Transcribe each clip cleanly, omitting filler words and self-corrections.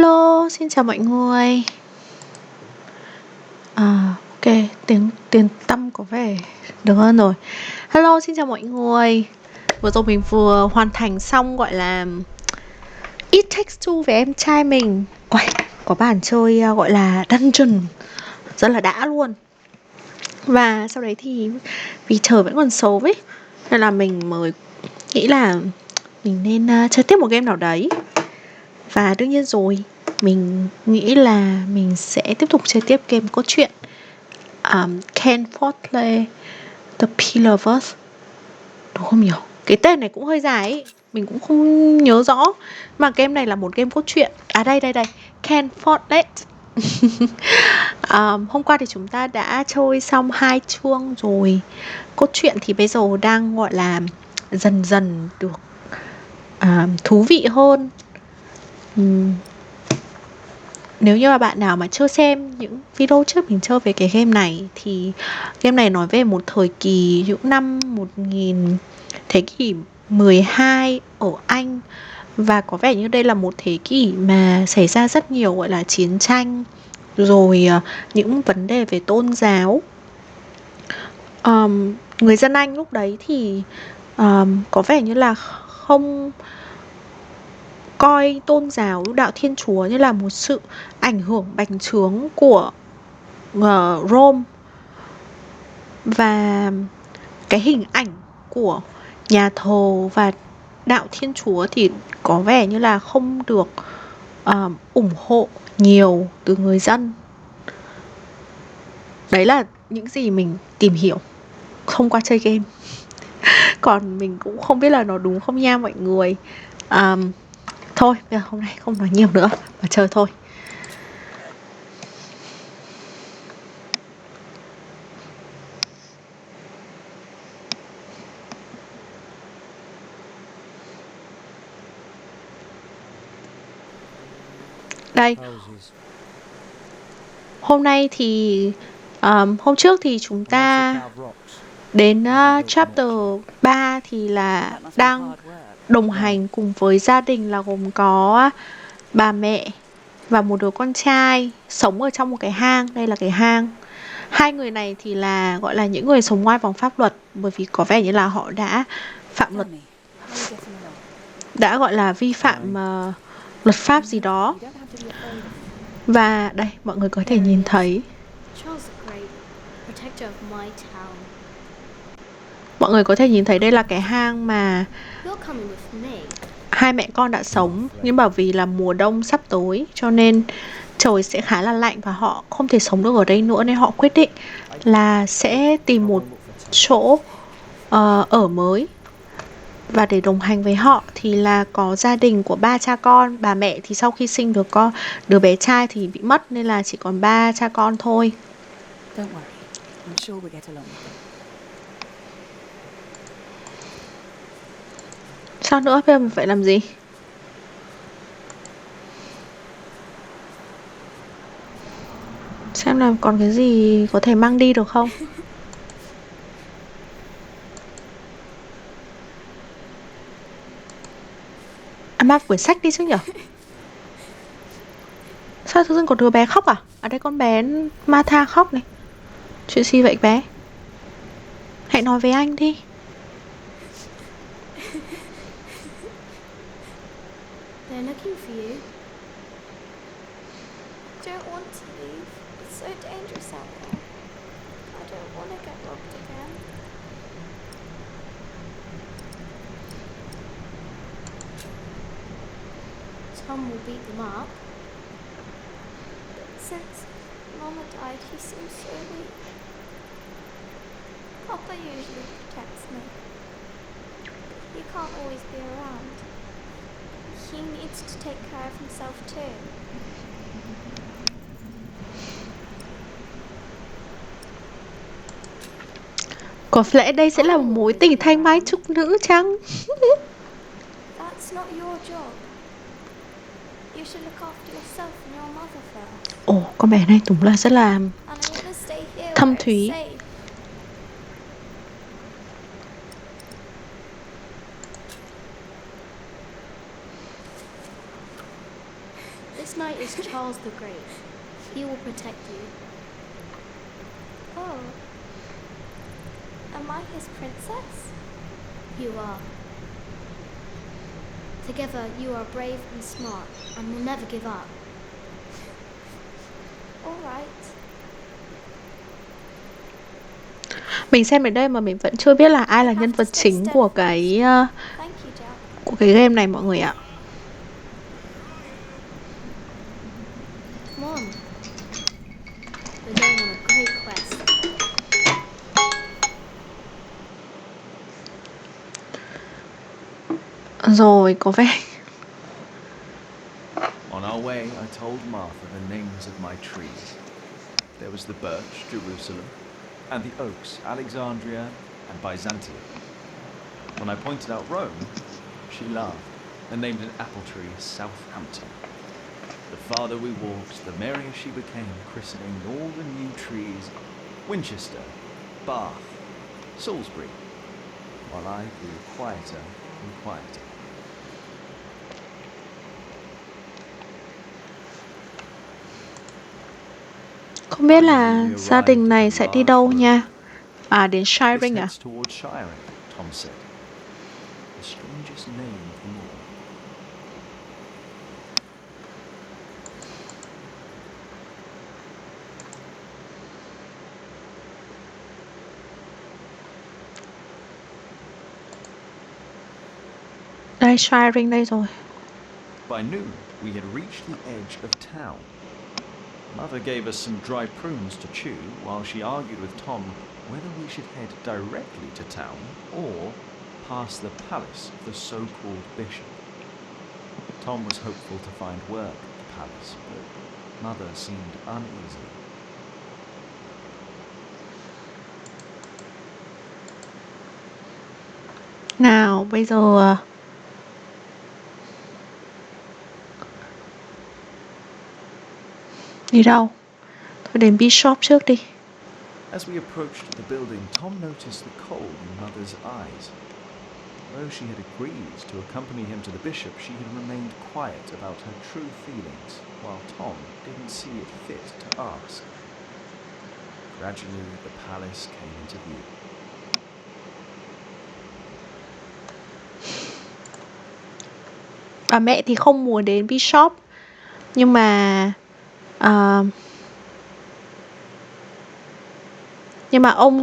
Hello, xin chào mọi người. Ok, tiếng tăm có vẻ được hơn rồi. Hello, xin chào mọi người. Vừa rồi mình vừa hoàn thành xong gọi là It Takes Two với em trai mình. Uầy, có bản chơi gọi là Dungeon, rất là đã luôn. Và sau đấy thì vì trời vẫn còn xấu ấy, nên là mình mới nghĩ là mình nên chơi tiếp một game nào đấy. Và đương nhiên rồi, mình nghĩ là mình sẽ tiếp tục chơi tiếp game cốt truyện Ken Follett The Pillarverse. Đúng không nhỉ? Cái tên này cũng hơi dài ấy, mình cũng không nhớ rõ. Mà game này là một game cốt truyện. Đây Ken Follett. Hôm qua thì chúng ta đã chơi xong 2 chương rồi. Cốt truyện thì bây giờ đang gọi là dần dần được thú vị hơn. Nếu như mà bạn nào mà chưa xem những video trước mình chơi về cái game này, thì game này nói về một thời kỳ những năm 1000, thế kỷ 12 ở Anh. Và có vẻ như đây là một thế kỷ mà xảy ra rất nhiều gọi là chiến tranh, rồi những vấn đề về tôn giáo. Người dân Anh lúc đấy thì có vẻ như là không coi tôn giáo đạo Thiên Chúa như là một sự ảnh hưởng bành trướng của Rome. Và cái hình ảnh của nhà thờ và đạo Thiên Chúa thì có vẻ như là không được ủng hộ nhiều từ người dân. Đấy là những gì mình tìm hiểu thông qua chơi game. Còn mình cũng không biết là nó đúng không nha mọi người. Thôi, bây giờ hôm nay không nói nhiều nữa mà chơi thôi. Đây, hôm nay thì hôm trước thì chúng ta đến chapter 3 thì là đang đồng hành cùng với gia đình là gồm có bà mẹ và một đứa con trai sống ở trong một cái hang. Đây là cái hang. Hai người này thì là gọi là những người sống ngoài vòng pháp luật, bởi vì có vẻ như là họ đã phạm luật, đã gọi là vi phạm luật pháp gì đó. Và đây, mọi người có thể nhìn thấy, mọi người có thể nhìn thấy đây là cái hang mà hai mẹ con đã sống. Nhưng bởi vì là mùa đông sắp tới cho nên trời sẽ khá là lạnh và họ không thể sống được ở đây nữa, nên họ quyết định là sẽ tìm một chỗ ở mới. Và để đồng hành với họ thì là có gia đình của 3 cha con. Bà mẹ thì sau khi sinh được đứa bé trai thì bị mất, nên là chỉ còn 3 cha con thôi. Sao nữa, bây giờ mình phải làm gì? Xem là còn cái gì có thể mang đi được không? Mang quyển sách đi chứ nhở? Sao tự dưng có đứa bé khóc à? Ở đây con bé Martha khóc này. Chuyện gì vậy bé? Hãy nói với anh đi. They're looking for you. I don't want to leave. It's so dangerous out there. I don't want to get robbed again. Tom will beat them up. But since Mama died, he seems so weak. Papa usually protects me. He can't always be around. He needs to take care of himself too. Có lẽ đây sẽ là một mối tình thanh mai trúc nữ chăng? That's not your job. You should look after yourself and your mother first. Ồ, con bé này đúng là rất là And I want to stay here thâm where it's thúy. safe. This knight is Charles the Great. He will protect you. Oh. Am I his princess? You are. Together, you are brave and smart, and will never give up. Alright. Mình xem đến đây mà mình vẫn chưa biết là ai là nhân vật chính của cái Thank you, Jack. game này mọi người ạ. Come on. We're going on a great quest. Rồi, có vẻ On our way, I told Martha the names of my trees. There was the birch, Jerusalem, and the oaks, Alexandria and Byzantium. When I pointed out Rome, she laughed and named an apple tree Southampton. The farther we walked, the merrier she became, christening all the new trees Winchester, Bath, Salisbury, while I grew quieter and quieter. không biết là gia đình này sẽ đi đâu nha. À, đến Shiring à? This heads towards Shiring, Tom said. The strangest name of them all. Đây, Shiring đây rồi. By noon, we had reached the edge of town. Mother gave us some dry prunes to chew while she argued with Tom whether we should head directly to town or past the palace of the so-called bishop. Tom was hopeful to find work at the palace, but Mother seemed uneasy. Nào, bây giờ đi đâu? Thôi đến Bishop trước đi. As we approached the building, Tom noticed the cold in Mother's eyes. Though she had agreed to accompany him to the bishop, she had remained quiet about her true feelings, while Tom didn't see it fit to ask. Gradually, the palace came into view. Bà mẹ thì không muốn đến Bishop, nhưng mà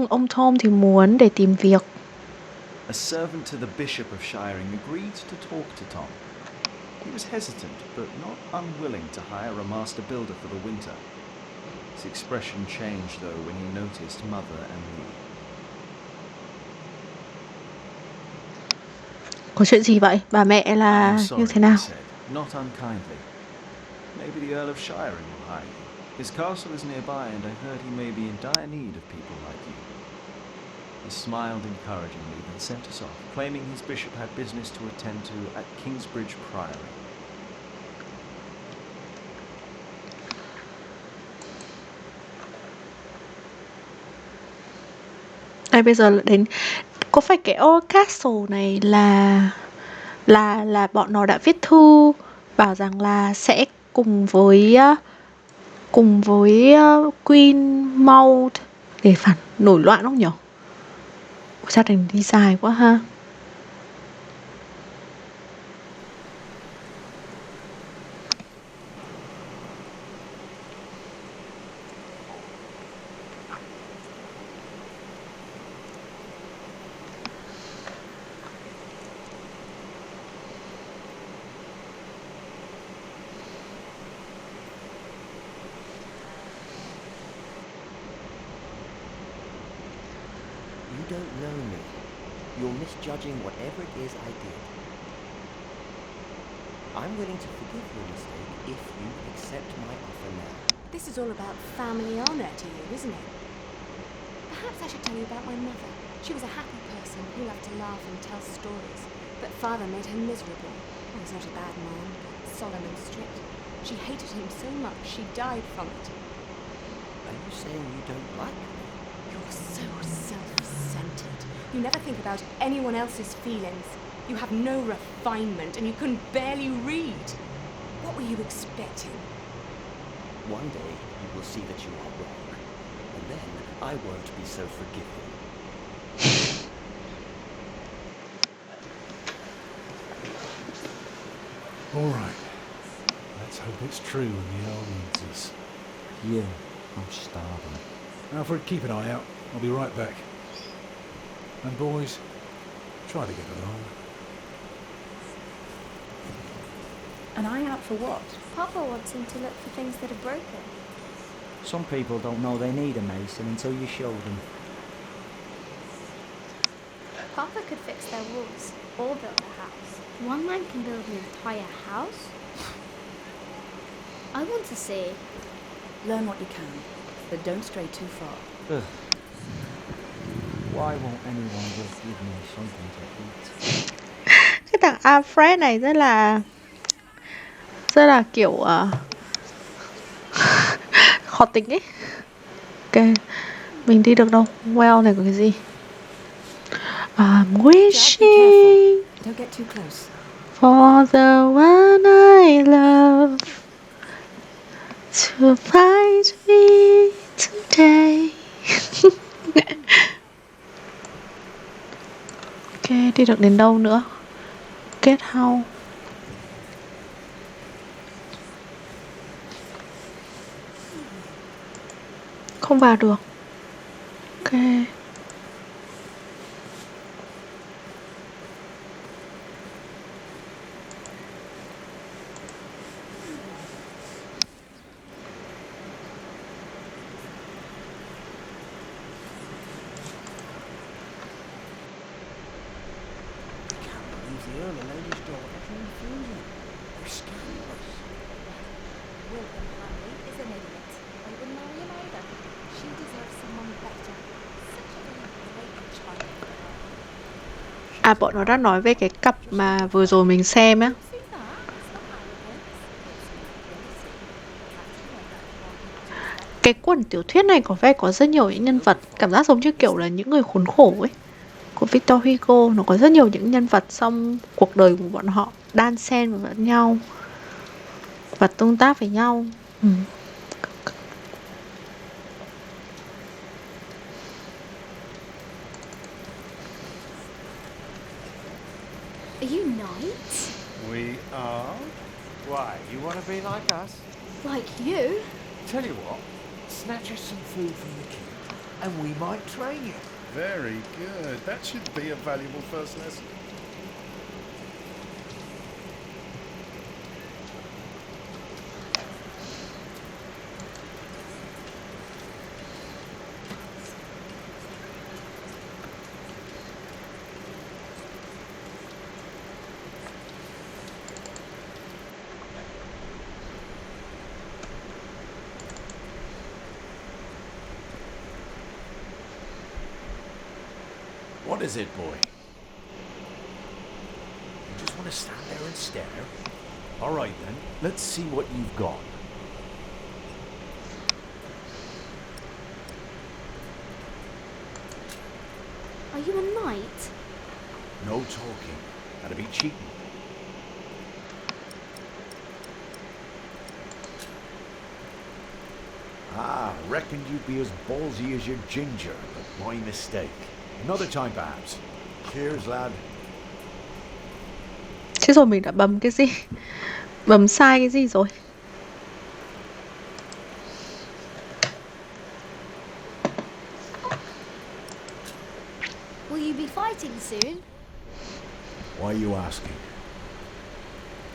ông Tom thì muốn để tìm việc. A servant to the Bishop of Shiring agreed to talk to Tom. He was hesitant, but not unwilling to hire a master builder for the winter. His expression changed, though, when he noticed Mother and me. Có chuyện gì vậy? Bà mẹ là I'm sorry, như thế nào? he said, not unkindly. Maybe the Earl of Shiring will hire you. His castle is nearby, and I heard he may be in dire need of people like you. He smiled encouragingly, then sent us off, claiming his bishop had business to attend to at Kingsbridge Priory. Đây bây giờ đến, có phải cái Old Castle này là bọn nó đã viết thư bảo rằng là sẽ cùng với Queen Maud để phản nổi loạn không nhỉ? Gia đình đi dài quá ha. You don't know me. You're misjudging whatever it is I did. I'm willing to forgive your mistake if you accept my offer now. This is all about family honour to you, isn't it? Perhaps I should tell you about my mother. She was a happy person who loved to laugh and tell stories, but father made her miserable. He was not a bad man, but solemn and strict. She hated him so much she died from it. Are you saying you don't like me? You're so self-centered. You never think about anyone else's feelings. You have no refinement and you can barely read. What were you expecting? One day you will see that you are wrong, and then I won't be so forgiving. All right. Let's hope it's true and the owl needs us. Yeah, I'm starving. Alfred, keep an eye out. I'll be right back. And boys, try to get along. An eye out for what? Papa wants him to look for things that are broken. Some people don't know they need a mason until you show them. Papa could fix their walls or build a house. One man can build an entire house? I want to see. Learn what you can, but don't stray too far. Ugh. Why won't anyone just give me something to eat? Cái thằng Alfred này rất là kiểu khó tính ấy. Ok, mình đi được đâu? Well này có cái gì? I'm wishing Don't get too close. for the one I love to find me today. Ok, đi được đến đâu nữa? Kết house. Không vào được. Ok. The Earl and Lady's daughters are refusing. They're scandalous. William Hartley is an idiot. I wouldn't marry him either. She deserves someone better. Such a very great child. À, bọn nó đã nói về cái cặp mà vừa rồi mình xem á. See that? It's not arrogance. It's jealousy. Cái cuốn tiểu thuyết này có vẻ có rất nhiều những nhân vật, cảm giác giống như kiểu là những người khốn khổ ấy, của Victor Hugo. Nó có rất nhiều những nhân vật, xong cuộc đời của bọn họ đan xen vào lẫn nhau và tương tác với nhau. Are you knights? We are? Why, you want to be like us? Like you? Tell you what, snatch us some food from the king, and we might train you. Very good. That should be a valuable first lesson. What is it, boy? You just want to stand there and stare? All right then, let's see what you've got. Are you a knight? No talking. That'd be cheating. Ah, reckoned you'd be as ballsy as your ginger, but my mistake. Another time perhaps. Cheers, lad. Chứ rồi mình đã bấm cái gì? Bấm sai cái gì rồi? Will you be fighting soon? Why are you asking?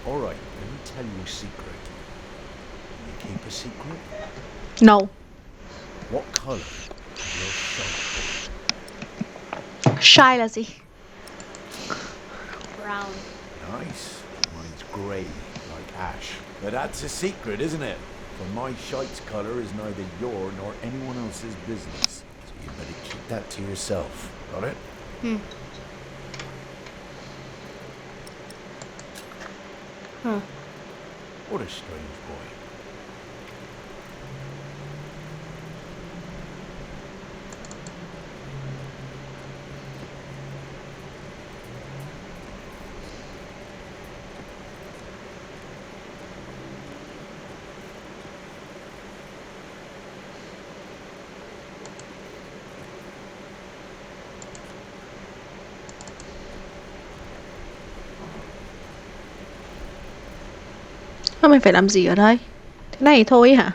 All right, let me tell you a secret. You keep a secret? No. What color is your shirt? Shy là gì? Brown. Nice. Mine's grey, like ash. But that's a secret, isn't it? For my shite's colour is neither your nor anyone else's business. So you better keep that to yourself. Got it? What a strange boy. Mà mình phải làm gì ở đây? Thế này thôi hả?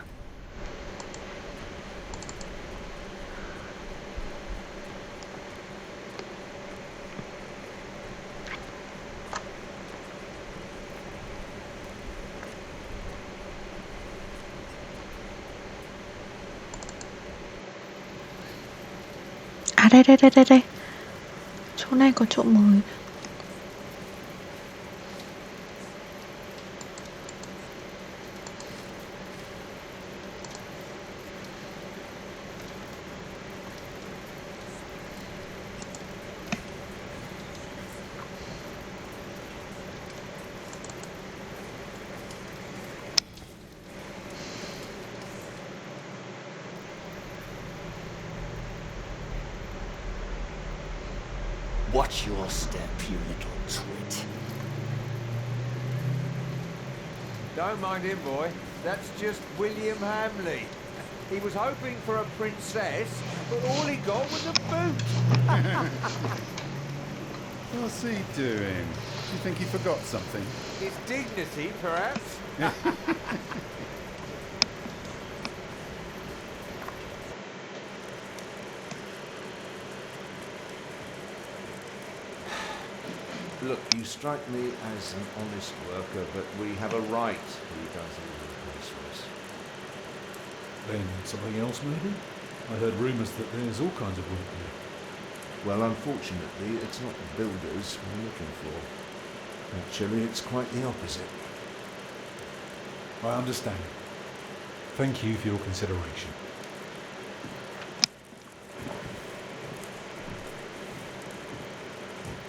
À đây. Chỗ này có chỗ mới. Watch your step, you little twit. Don't mind him, boy. That's just William Hamley. He was hoping for a princess, but all he got was a boot. What's he doing? Do you think he forgot something? His dignity, perhaps? Look, you strike me as an honest worker, but we have a right who does all the place for us. Then something else, maybe? I heard rumours that there's all kinds of work here. Well, unfortunately, it's not builders we're looking for. Actually, it's quite the opposite. I understand. Thank you for your consideration.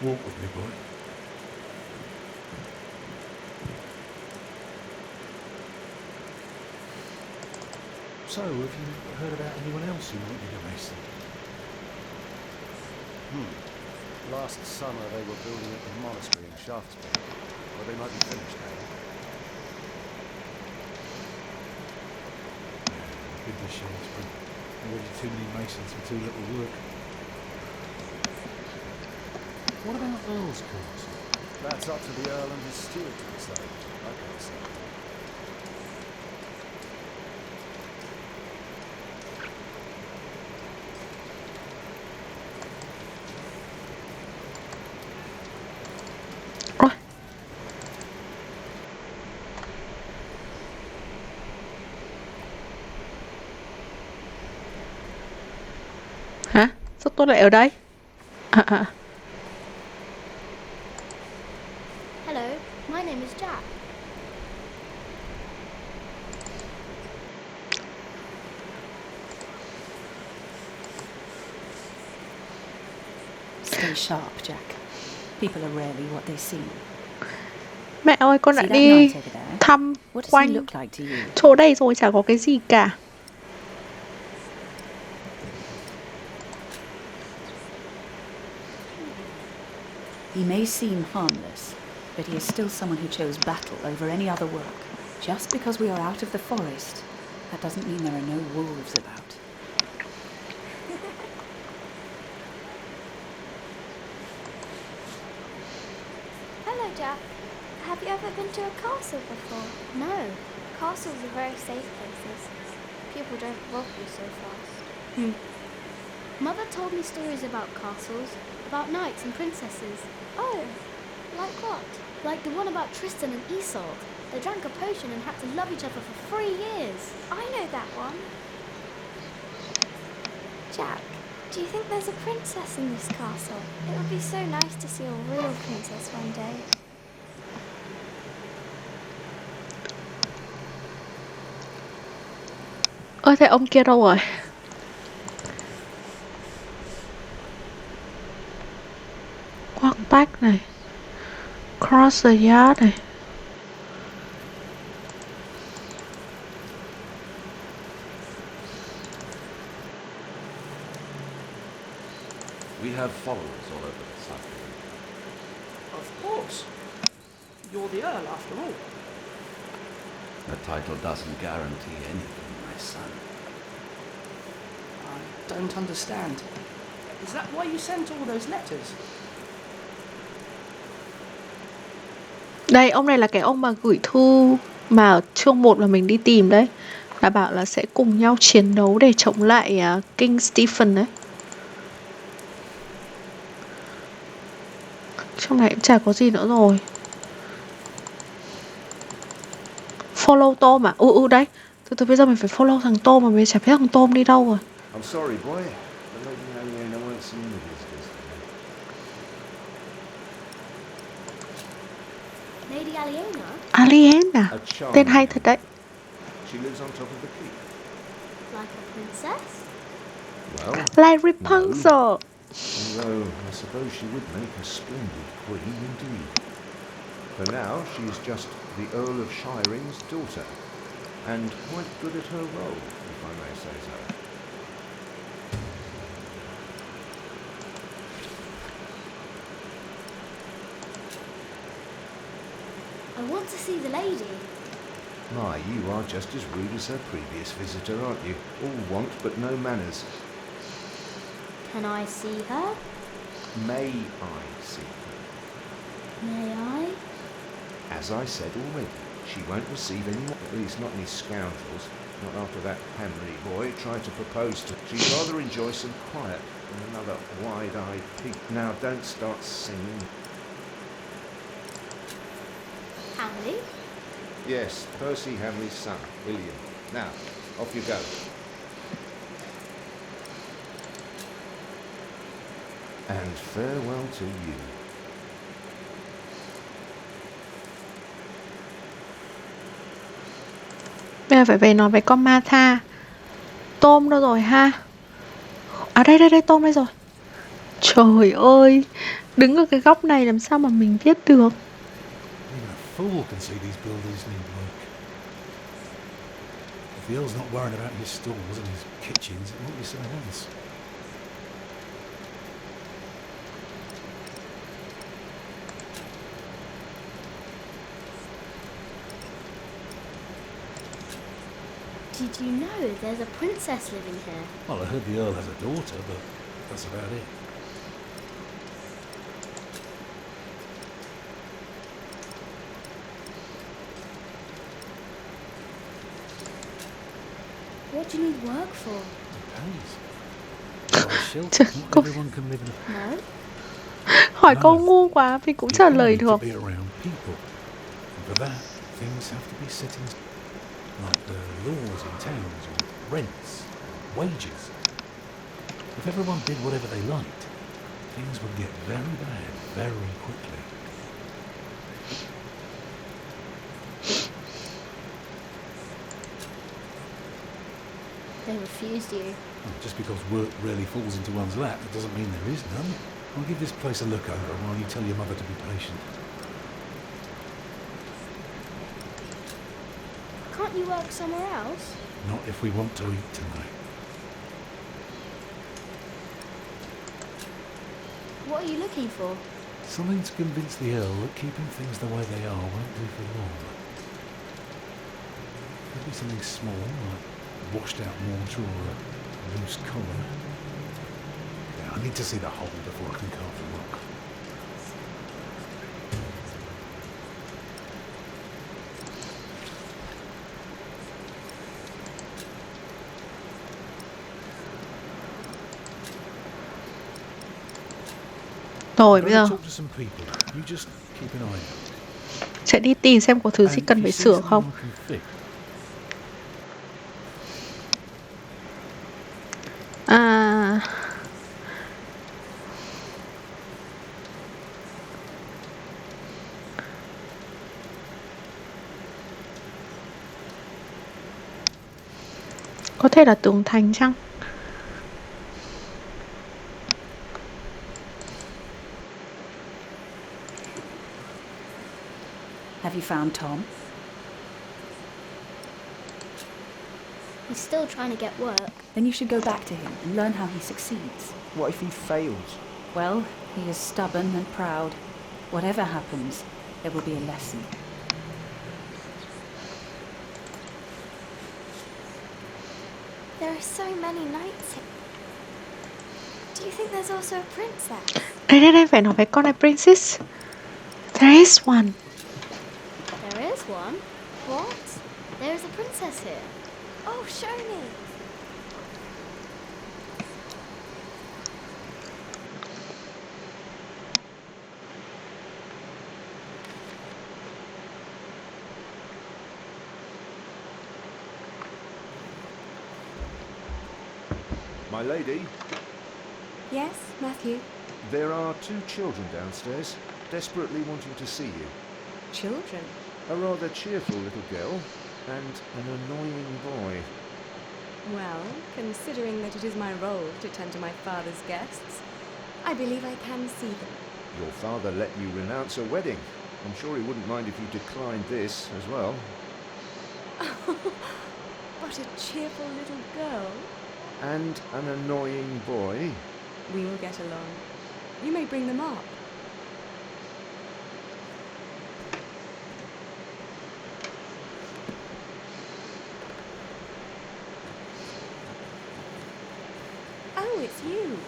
Walk with me, boy. So, have you heard about anyone else who might need a mason? Last summer they were building at the monastery in Shaftesbury. Well, they might be finished now. Been to Shaftesbury. Already too many masons for too little work. What about Earl's Castle? That's up to the Earl and his steward to decide. I can't say. Ôi. Hả? Sao tôi lại ở đây? Hello, my name is Jack. Stay sharp, Jack. People are rarely what they seem. Mẹ ơi, con đã See that đi knight over there? thăm What does he quanh look like to you? chỗ đây rồi, chả có cái gì cả. He may seem harmless, but he is still someone who chose battle over any other work. Just because we are out of the forest, that doesn't mean there are no wolves about. Hello, Jack. Have you ever been to a castle before? No. Castles are very safe places. People don't rob you so fast. Mother told me stories about castles, about knights and princesses. Oh, like what? Like the one about Tristan and Isolde. They drank a potion and had to love each other for 3 years. I know that one. Jack, do you think there's a princess in this castle? It would be so nice to see a real princess one day. Ơ thế ông kia đâu rồi? Walk back này, cross the yard này. We have followers all over the south. Of course. You're the Earl, after all. The title doesn't guarantee anything, my son. I don't understand. Is that why you sent all those letters? Đây, ông này là cái ông mà gửi thư Mà ở chương 1 mà mình đi tìm đấy là bảo là sẽ cùng nhau chiến đấu để chống lại King Stephen đấy. Trong này cũng chả có gì nữa rồi. Follow Tom à? Đấy. Từ bây giờ mình phải follow thằng Tom mà mình chả biết thằng Tom đi đâu rồi. I'm sorry, boy. The lady Aliena won't see any visitors today. Lady Aliena? Aliena? A charming Tên hay thật đấy. She lives on top of the keep. Like a princess? Well, Like Rapunzel. although I suppose she would make a splendid queen indeed. For now, she is just the Earl of Shiring's daughter, and quite good at her role, if I may say so. I want to see the lady. My, you are just as rude as her previous visitor, aren't you? All want but no manners. Can I see her? May I see her? May I? As I said already, she won't receive any more, at least not any scoundrels. Not after that Hamley boy tried to propose to. She'd rather enjoy some quiet than another wide-eyed peep. Now, don't start singing. Hamley? Yes, Percy Hamley's son, William. Now, off you go. And farewell to you. Bây giờ phải về nói với con Martha. Tom đâu rồi ha? À đây Tom đây rồi. Trời ơi, đứng ở cái góc này làm sao mà mình biết được. Even a fool can see these buildings need work. If the Earl's not worrying about his stalls and his kitchens, it might be something else. Did you know there's a princess living here? Well, I heard the Earl has a daughter, but that's about it. What do you need work for? It pays. Well, shelter, not everyone can live in a... No? Hỏi câu ngu quá, mình cũng trả lời được. To be around people. And for that, things have to be set in, like the laws in towns, or rents, wages. If everyone did whatever they liked, things would get very bad very quickly. They refused you. Well, just because work rarely falls into one's lap, that doesn't mean there is none. I'll give this place a look over while you tell your mother to be patient. Can't you work somewhere else? Not if we want to eat tonight. What are you looking for? Something to convince the Earl that keeping things the way they are won't do for long. Could be something small, like washed out water or a loose collar. Yeah, I need to see the hole before I can carve the rock. Rồi bây giờ sẽ đi tìm xem có thứ gì cần phải sửa không. Có thể là tường thành chăng? Have you found Tom? He's still trying to get work. Then you should go back to him and learn how he succeeds. What if he fails? Well, he is stubborn and proud. Whatever happens, there will be a lesson. There are so many knights here. Do you think there's also a princess? Đây, phải nói với con này princess. There is one. There is one? What? There is a princess here. Oh, show me. My lady, Yes, Matthew? there are 2 children downstairs, desperately wanting to see you. Children? A rather cheerful little girl and an annoying boy. Well, considering that it is my role to tend to my father's guests, I believe I can see them. Your father let you renounce a wedding. I'm sure he wouldn't mind if you declined this as well. What a cheerful little girl. And an annoying boy. We will get along. You may bring them up. Oh, it's you.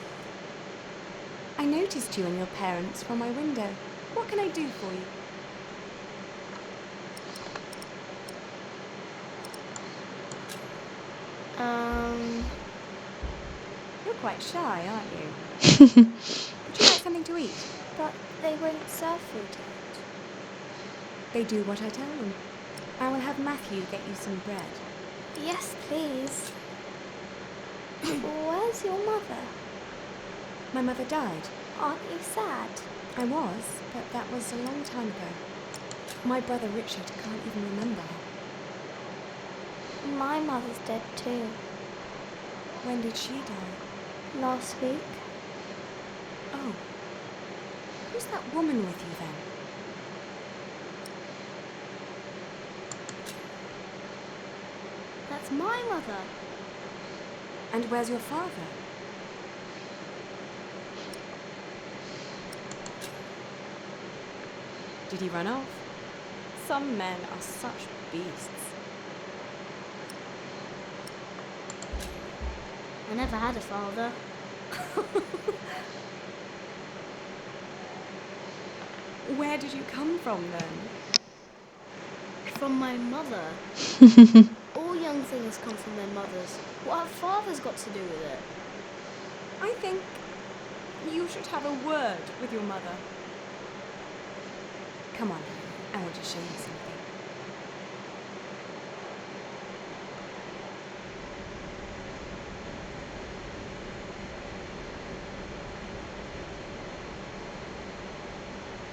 I noticed you and your parents from my window. What can I do for you? You're quite shy, aren't you? Would you like something to eat? But they won't serve food yet. They do what I tell them. I will have Matthew get you some bread. Yes, please. Where's your mother? My mother died. Aren't you sad? I was, but that was a long time ago. My brother Richard can't even remember her. My mother's dead too. When did she die? Last week. Oh. Who's that woman with you then? That's my mother. And where's your father? Did he run off? Some men are such beasts. I never had a father. Where did you come from then? From my mother. All young things come from their mothers. What have fathers got to do with it? I think you should have a word with your mother. Come on, I want to show you something.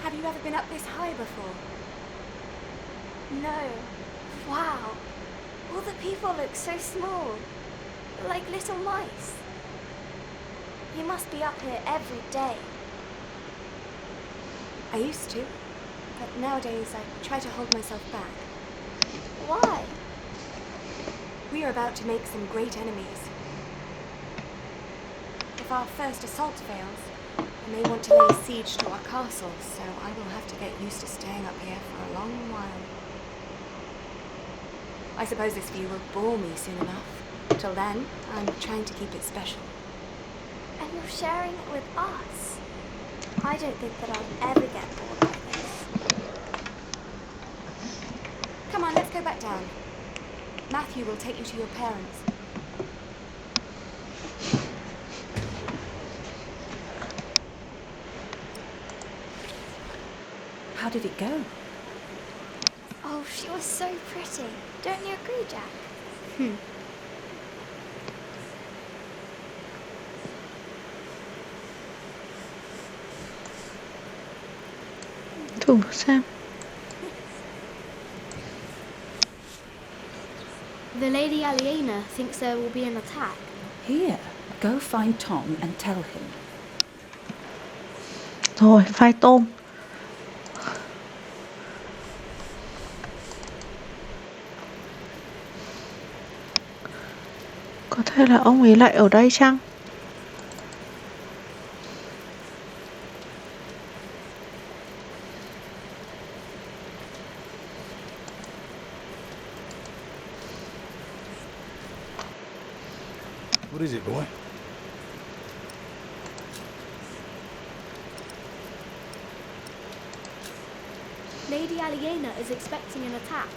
Have you ever been up this high before? No. Wow. All the people look so small. Like little mice. You must be up here every day. I used to, but nowadays I try to hold myself back. Why? We are about to make some great enemies. If our first assault fails, they may want to lay siege to our castle, so I will have to get used to staying up here for a long while. I suppose this view will bore me soon enough. Till then, I'm trying to keep it special. And you're sharing it with us. I don't think that I'll ever get bored by this. Come on, let's go back down. Matthew will take you to your parents. How did it go? Oh, she was so pretty. Don't you agree, Jack? Thử xem. The Lady Aliena thinks there will be an attack. Here, go find Tom and tell him. Rồi, phai tôm. Có thể là ông ấy lại ở đây chăng? What is it, boy? Lady Aliena is expecting an attack.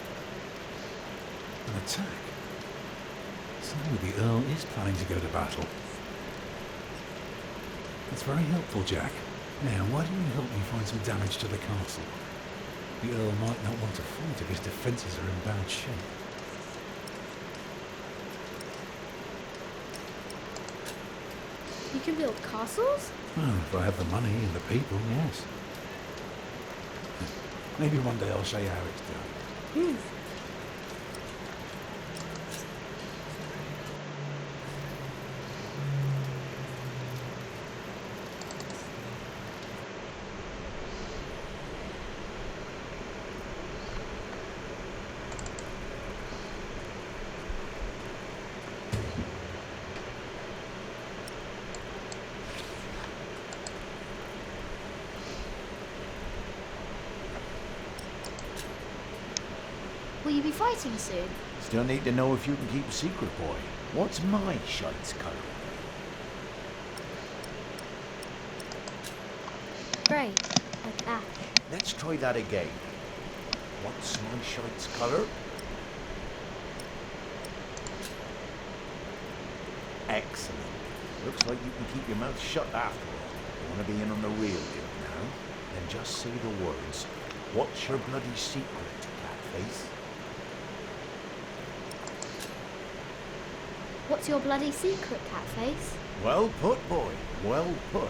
An attack? So the Earl is planning to go to battle. That's very helpful, Jack. Now, why don't you help me find some damage to the castle? The Earl might not want to fight if his defences are in bad shape. You can build castles? Well, if I have the money and the people, yes. Maybe one day I'll show you how it's done. Will you be fighting soon? Still need to know if you can keep a secret, boy. What's my shite's colour? Great. Like that. Let's try that again. What's my shite's colour? Excellent. Looks like you can keep your mouth shut after all. You want to be in on the real deal now? Then just say the words. What's your bloody secret, Catface? What's your bloody secret, Catface? Well put, boy. Well put.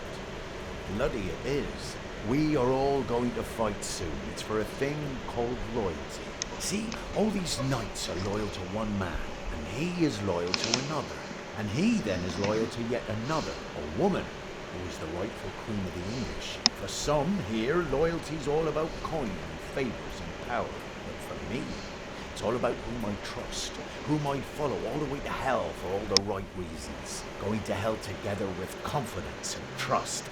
Bloody it is. We are all going to fight soon. It's for a thing called loyalty. See, all these knights are loyal to one man, and he is loyal to another. And he then is loyal to yet another, a woman, who is the rightful queen of the English. For some here, loyalty's all about coin and favours and power. But for me, it's all about whom I trust, whom I follow all the way to hell for all the right reasons. Going to hell together with confidence and trust.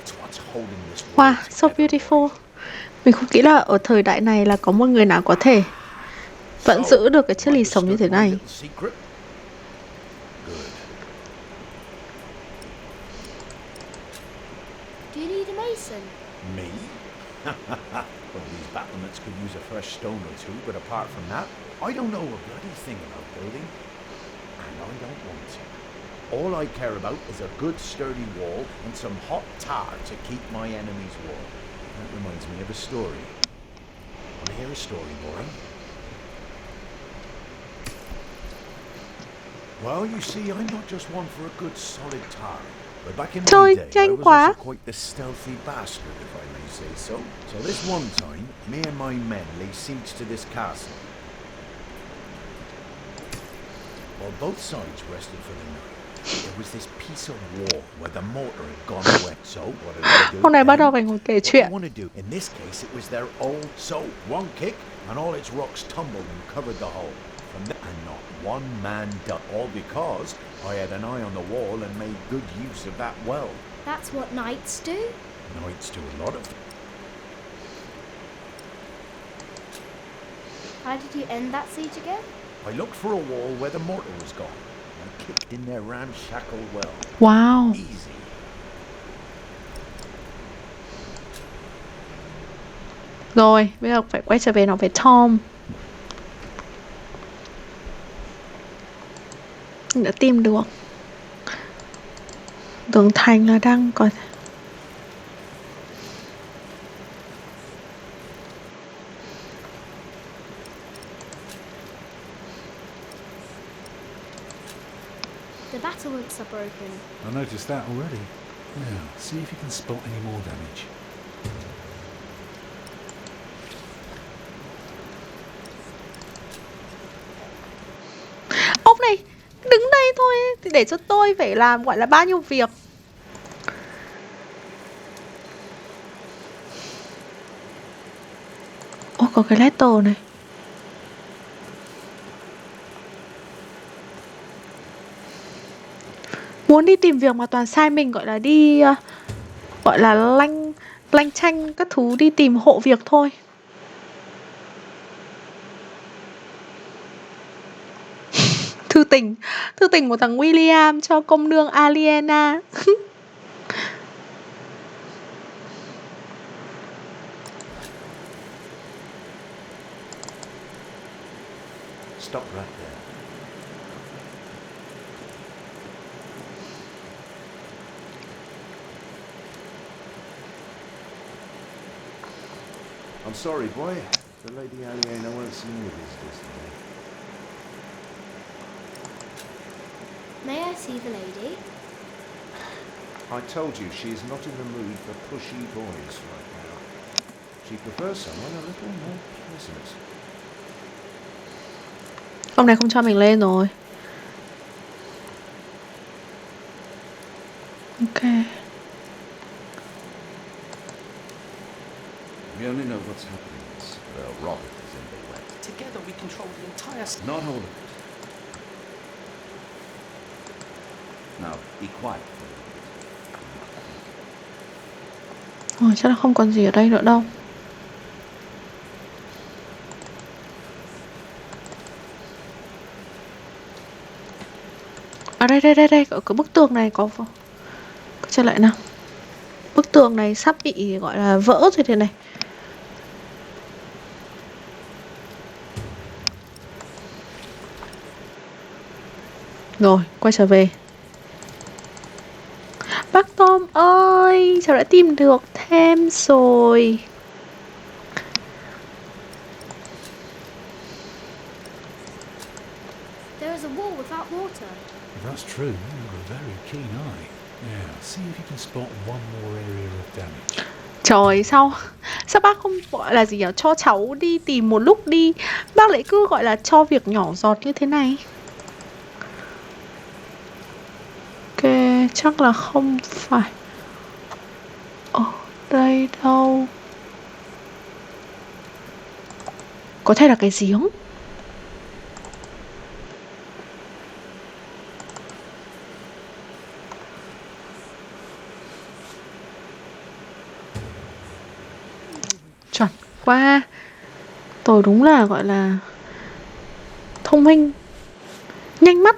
It's what's holding this world Wow, so together. beautiful. Mình không nghĩ là ở thời đại này là có một người nào có thể vẫn giữ được cái triết lý sống như thế này. Secret? Good. Do you need a mason? Me? Well, these battlements could use a fresh stone or two, but apart from that, I don't know a bloody thing about building. And I don't want to. All I care about is a good sturdy wall and some hot tar to keep my enemies warm. That reminds me of a story. Want to hear a story, boy? Well, you see, I'm not just one for a good solid tar. But back in my Trời, day, I nhanh was quá. also quite the stealthy bastard, if I may say so. So this one time, me and my men lay siege to this castle. While both sides rested for the night, there was this piece of wall where the mortar had gone away. So what did I do? Hôm nay bắt đầu phải ngồi kể What do chuyện. you want to do? In this case, it was their old. So one kick, and all its rocks tumbled and covered the hole. From there, and not one man died. All because I had an eye on the wall and made good use of that well. That's what knights do? Knights do a lot of things. How did you end that siege again? I looked for a wall where the mortar was gone. I kicked in their ramshackle well. Wow. Easy. Rồi, bây giờ phải quay trở về nói về Tom. Mình đã tìm được tường thành là đang còn. The battlements are broken. I noticed that already. Now, see if you can spot any more damage. Ông này, đứng đây thôi thì để cho tôi phải làm gọi là bao nhiêu việc. Ồ, có cái letter này. Muốn đi tìm việc mà toàn sai mình, gọi là đi gọi là lanh chanh các thứ, đi tìm hộ việc thôi. Thư tình của thằng William cho công nương Aliena. Stop right there. I'm sorry, boy. The Lady Aliena won't see any visitors today. May I see the lady? I told you she's not in the mood for pushy boys right now. She prefers someone a little more pleasant. Ông này không cho mình lên rồi. Ok. We only know what's happening is Robert is in the way. Together we control the entire... Not all of it. Now, be quiet for a minute. Chắc là không còn gì ở đây nữa đâu. À đây, ở cái bức tường này có trở lại nào. Bức tường này sắp bị gọi là vỡ rồi thế này. Rồi, quay trở về. Bác Tom ơi, cháu đã tìm được thêm rồi. There is a wall without water. If that's true, you have a very keen eye. Now, see if you can spot one more area of damage. Trời, sao bác không gọi là gì nhỉ? Cho cháu đi tìm một lúc đi. Bác lại cứ gọi là cho việc nhỏ giọt như thế này. Ok, chắc là không phải ở đây đâu. Có thể là cái giếng. Chuẩn quá. Tôi đúng là gọi là thông minh, nhanh mắt.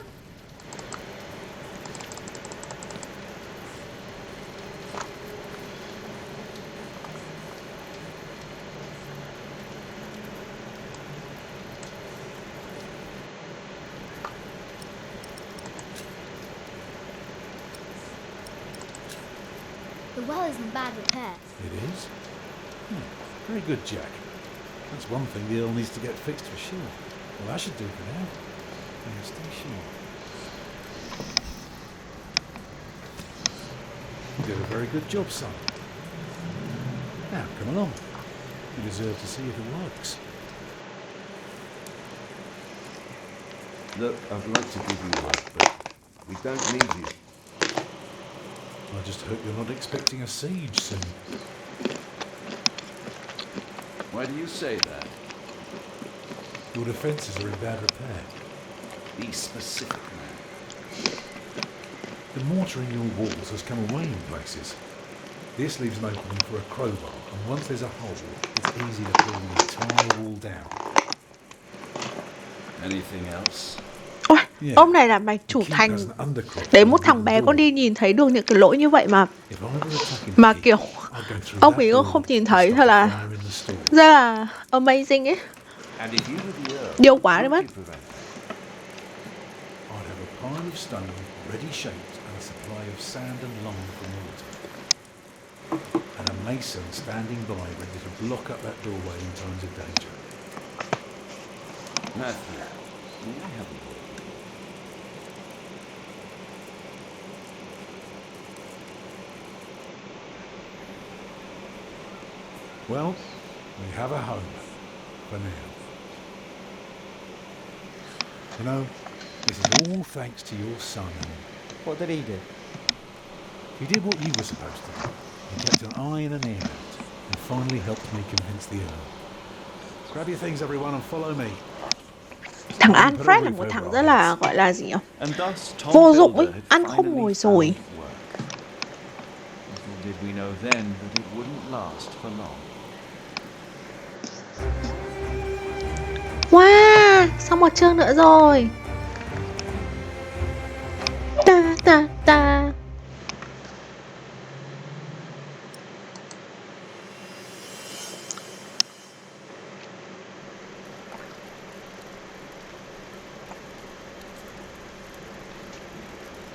The well is in bad repair. It is? Very good, Jack. That's one thing the Earl needs to get fixed for sure. Well, that should do for now. Yeah, stay sure. You did a very good job, son. Now, come along. You deserve to see if it works. Look, I'd like to give you work, but we don't need you. I just hope you're not expecting a siege soon. Why do you say that? Your defences are in bad repair. Be specific, man. The mortar in your walls has come away in places. This leaves an opening for a crowbar, and once there's a hole, it's easy to pull the entire wall down. Anything else? Ôi, ông này là mạch chủ thành. Đấy, một thằng bé con đi nhìn thấy được những cái lỗi như vậy mà kiểu ông ấy không nhìn thấy, thật là rất là amazing ấy. Điêu quá đấy mất. And a mason standing by ready to block up that doorway in times of danger. Matthew, may I have a word? Well, we have a home for now. You know, this is all thanks to your son. What did he do? He did what you were supposed to do. He kept an eye and an ear out, and finally helped me convince the Earl. Grab your things, everyone, and follow me. Thằng Alfred là một thằng rất là gọi là gì nhỉ? Vô dụng ấy, ăn không ngồi rồi. Did we know then that it wouldn't last for long? Wow, xong một chương nữa rồi. Ta ta ta.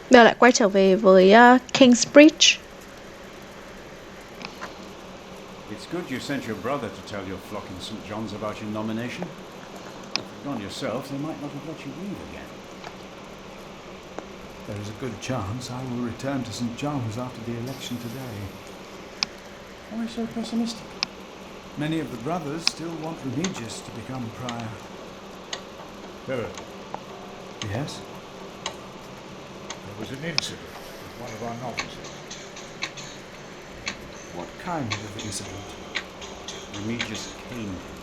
Bây giờ lại quay trở về với King's Bridge. It's good you sent your brother to tell your flock in St. John's about your nomination. If you'd gone yourself, they might not have let you leave again. There is a good chance I will return to St. John's after the election today. Why so pessimistic? Many of the brothers still want Remigius to become prior. Philip, Yes? there was an incident with one of our novices. What kind of incident? Remigius caned him.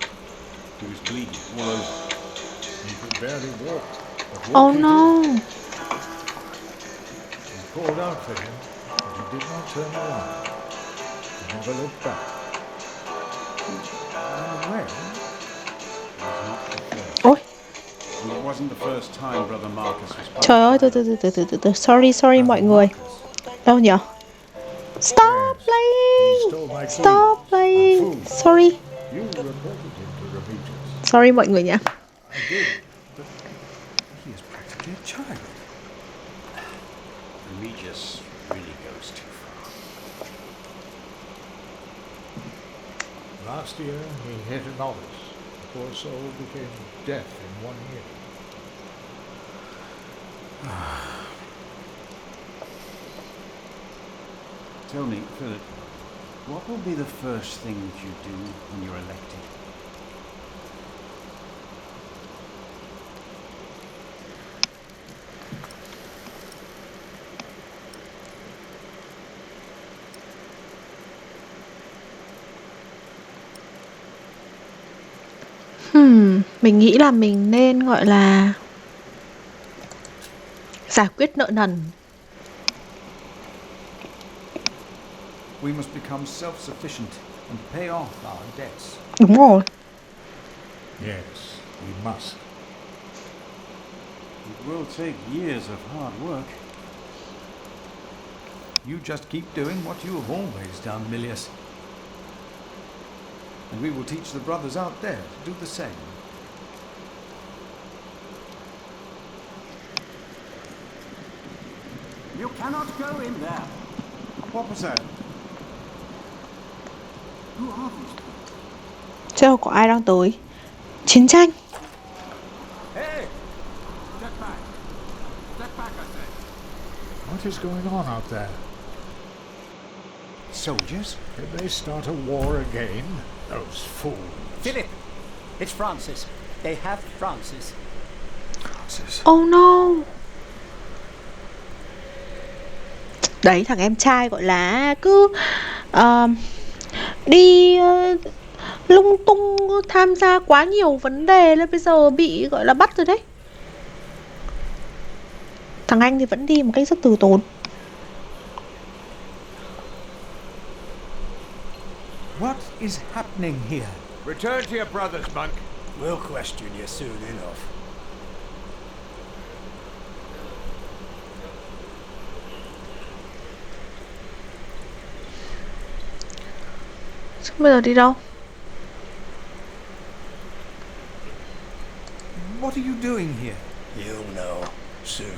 He was bleeding all over. He could barely walk. But Oh walk he no! did. He called out for him, but he did not turn around. He never looked back. Well, it was not the first. Ôi, And it wasn't the first time Brother Marcus was trời ơi, từ. Sorry mọi người. Đâu nhỉ? Stop playing! Stop playing! Sorry. You reported him to Remigius. Sorry mọi người nhé. I did, but he is practically a child. Remigius really goes too far. Last year, he hit a novice. The poor soul became deaf in 1 year. Tell me, Philip, what will be the first thing that you do when you're elected? Mình nghĩ là mình nên gọi là giải quyết nợ nần. We must become self-sufficient and pay off our debts. Đúng rồi. Yes, we must. It will take years of hard work. You just keep doing what you have always done, Milius. And we will teach the brothers out there to do the same. You cannot go in there. What was that? Who are these people? Chứ có ai đang tới. Chiến tranh. Hey! Step back. Step back, I say. What is going on out there? Soldiers? Did they start a war again? Those fools. Philip! It's Francis. They have Francis. Francis. Oh no. Đấy, thằng em trai gọi là cứ đi lung tung tham gia quá nhiều vấn đề nên bây giờ bị gọi là bắt rồi đấy. Thằng anh thì vẫn đi một cách rất từ tốn. What is happening here? Return to your brothers, monk. We'll question you soon enough. Bây giờ đi đâu? What are you doing here? You'll know soon.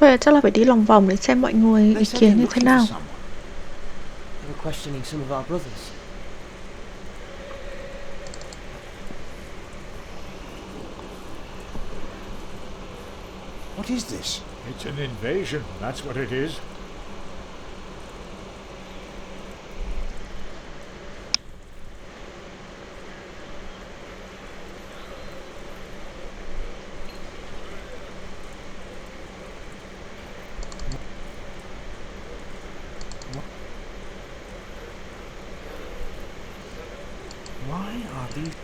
Bây giờ chắc là phải đi lòng vòng để xem mọi người ý kiến như thế nào. They were questioning some of our brothers. What is this? It's an invasion, that's what it is. Why are these...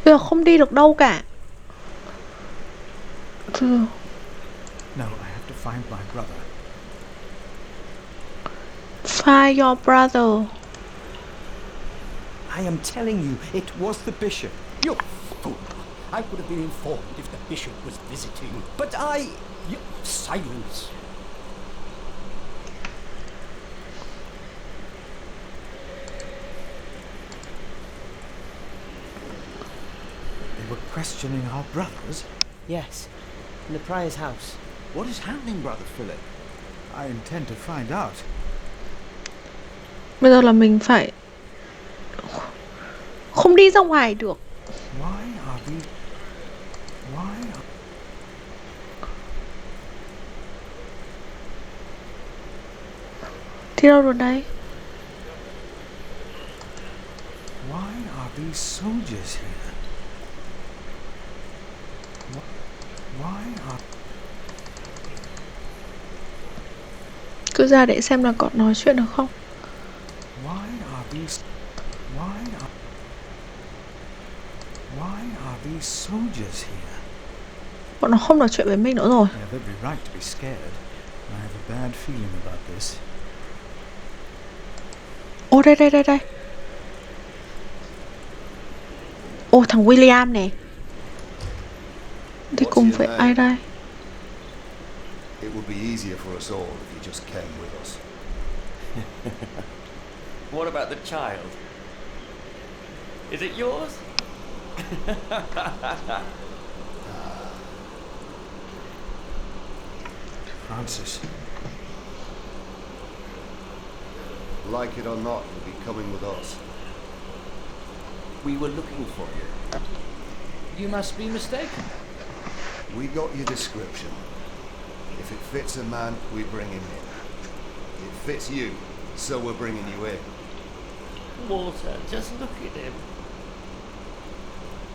Bây giờ không đi được đâu cả. No, I have to find my brother. Find your brother. I am telling you, it was the bishop. You fool! I would have been informed if the bishop was visiting. But silence. questioning our brothers? Yes, in the prior's house. What is happening, Brother Philip? I intend to find out. Bây giờ là mình phải không đi ra ngoài được. Why are we... Đi đâu rồi đây? Why are these soldiers here? Why are... Cứ ra để xem là có nói chuyện được không. Why are these soldiers here? Bọn nó không nói chuyện với mình nữa rồi. They have every right to be scared. I have a bad feeling about this. Ô đây. Ô thằng William nè. Đi cùng với ai đây? It would be easier for us all if you just came with us. What about the child? Is it yours? Francis. Like it or not, you'll be coming with us. We were looking for you. You must be mistaken. We got your description. If it fits a man, we bring him in. It fits you, so we're bringing you in. Walter, just look at him.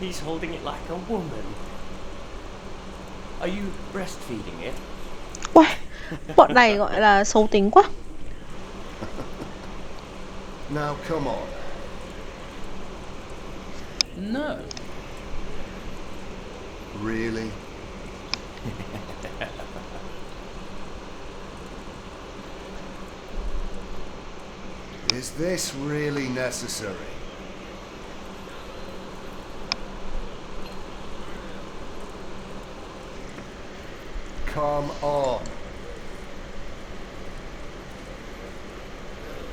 He's holding it like a woman. Are you breastfeeding it? Uầy, bọn này gọi là xấu tính quá. Now come on. No. Really? Is this really necessary? Come on.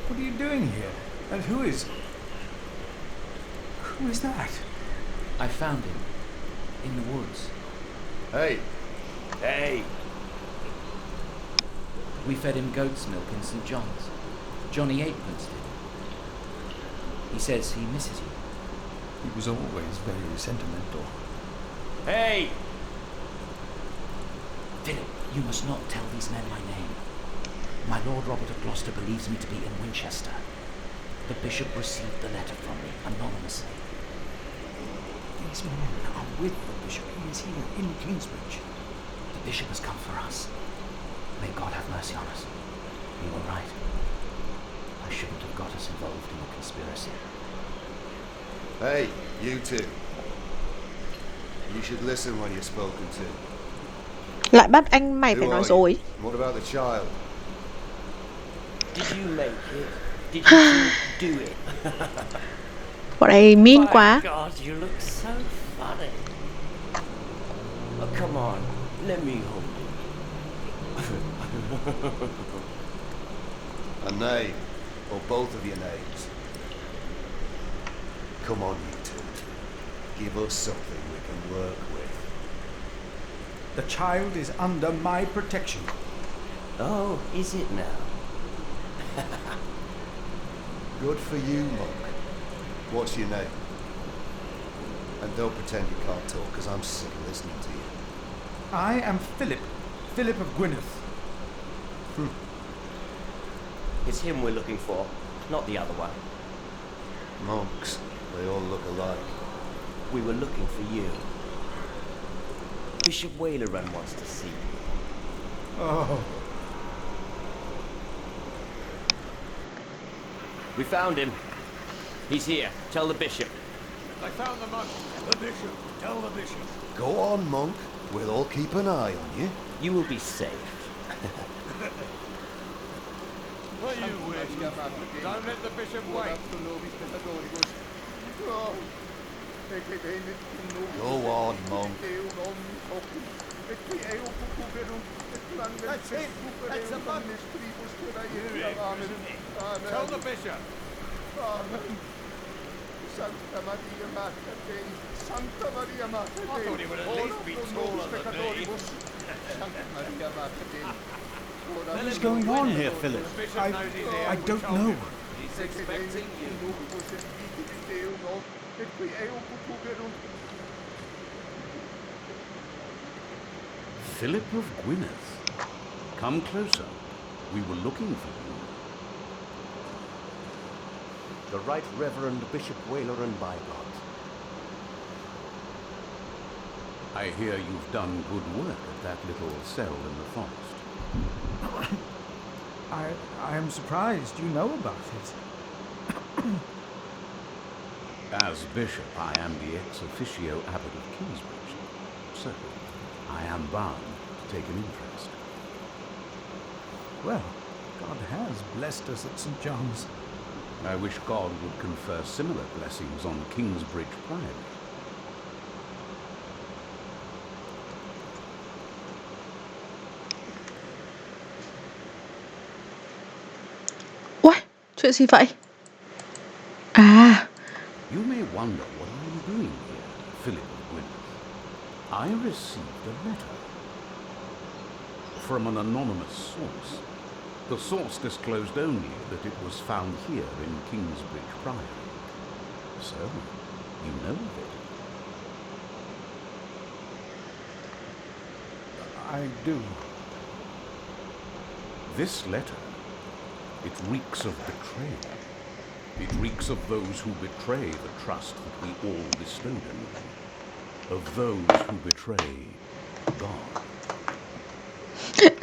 What are you doing here? And who is that? I found him in the woods. Hey. Hey. We fed him goat's milk in St. John's. Johnny Eightpence did. He says he misses you. He was always very sentimental. Hey! Philip, you must not tell these men my name. My Lord Robert of Gloucester believes me to be in Winchester. The bishop received the letter from me, anonymously. These men are with the bishop. He is here in Kingsbridge. The bishop has come for us. May God have mercy on us. You were right. I shouldn't have got us involved in the conspiracy. Hey, you two. You should listen when you're spoken to. Lại bắt anh mày phải nói dối. What about the child? Did you make it? Did you do it? Bọn này mean quá. God, you look so funny. Oh, come on, let me hold you. A name, or both of your names. Come on, you two. Give us something we can work with. The child is under my protection. Oh, is it now? Good for you, Monk. What's your name? And don't pretend you can't talk, because I'm sick of listening to you. I am Philip. Philip of Gwynedd. It's him we're looking for, not the other one. Monks, they all look alike. We were looking for you. Bishop Wailerun wants to see you. Oh. We found him. He's here. Tell the bishop. I found the monk. The bishop. Tell the bishop. Go on, Monk. We'll all keep an eye on you. You will be safe. What you wish? Don't let the bishop wait. Go on, Monk. That's it. That's the monk. Tell the bishop. Santa Maria Mater Dei, Santa Maria Mater I thought he would at least be taller than me. Santa Maria Mater What is going on here, Philip? I don't know. He's expecting you. Philip of Gwynedd. Come closer. We were looking for you. The Right Reverend Bishop Whaler and Bygod. I hear you've done good work at that little cell in the forest. I am surprised you know about it. As bishop, I am the ex officio abbot of Kingsbridge, so I am bound to take an interest. Well, God has blessed us at St. John's. I wish God would confer similar blessings on Kingsbridge Priory. Ủa, chuyện gì vậy? À, You may wonder what I am doing here, Philip of Gwynedd. I received a letter from an anonymous source. The source disclosed only that it was found here in Kingsbridge Priory. So, you know of it. I do. This letter, it reeks of betrayal. It reeks of those who betray the trust that we all bestowed in them. Of those who betray God.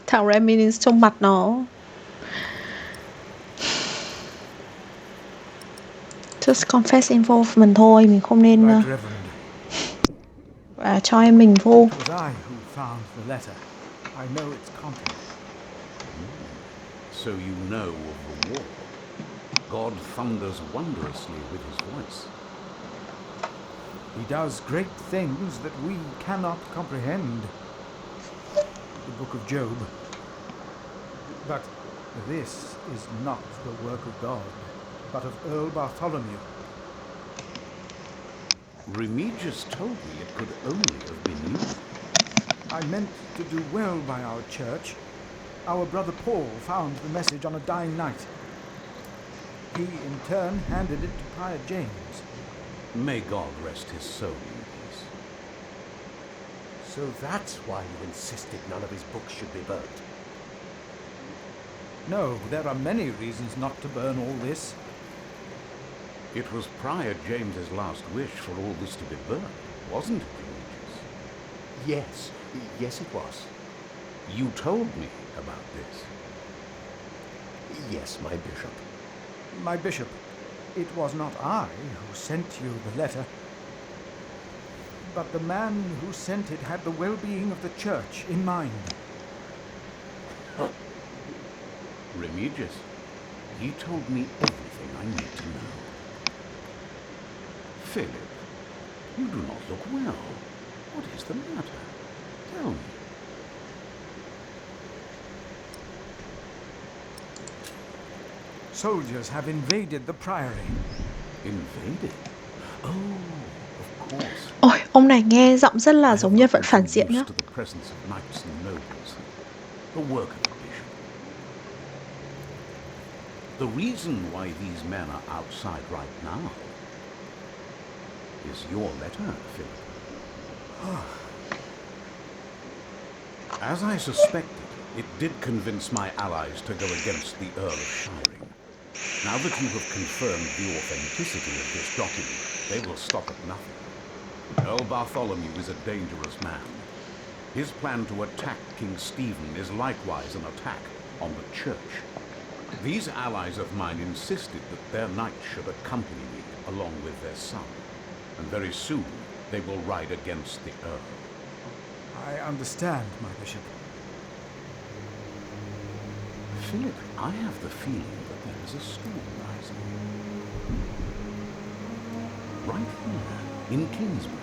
thằng Reminisce trong mặt nó. Just confess involvement thôi, mình không nên Right Reverend. cho em mình vô. It was I who found the letter. I know its content. So you know of the war. God thunders wondrously with his voice. He does great things that we cannot comprehend. The book of Job. But this is not the work of God, but of Earl Bartholomew. Remigius told me it could only have been you. I meant to do well by our church. Our brother Paul found the message on a dying night. He, in turn, handed it to Prior James. May God rest his soul in peace. So that's why you insisted none of his books should be burnt. No, there are many reasons not to burn all this. It was Prior James's last wish for all this to be burned, wasn't it, Remigius? Yes it was. You told me about this. Yes, my bishop. My bishop, it was not I who sent you the letter, but the man who sent it had the well-being of the church in mind. Remigius, he told me everything I need to know. Philip, you do not look well. What is the matter? Tell me. Soldiers have invaded the priory. Invaded? Oh, of course. Ôi, ông này nghe giọng rất là giống nhân vật phản diện nhá. To the presence of knights and nobles, the work of the bishop. The reason why these men are outside right now is your letter, Philip. As I suspected, it did convince my allies to go against the Earl of Shiring. Now that you have confirmed the authenticity of this document, they will stop at nothing. Earl Bartholomew is a dangerous man. His plan to attack King Stephen is likewise an attack on the church. These allies of mine insisted that their knights should accompany me along with their son, and very soon they will ride against the Earl. I understand, my bishop. Philip, I have the feeling that there is a storm rising. Right here, in Kingsbridge.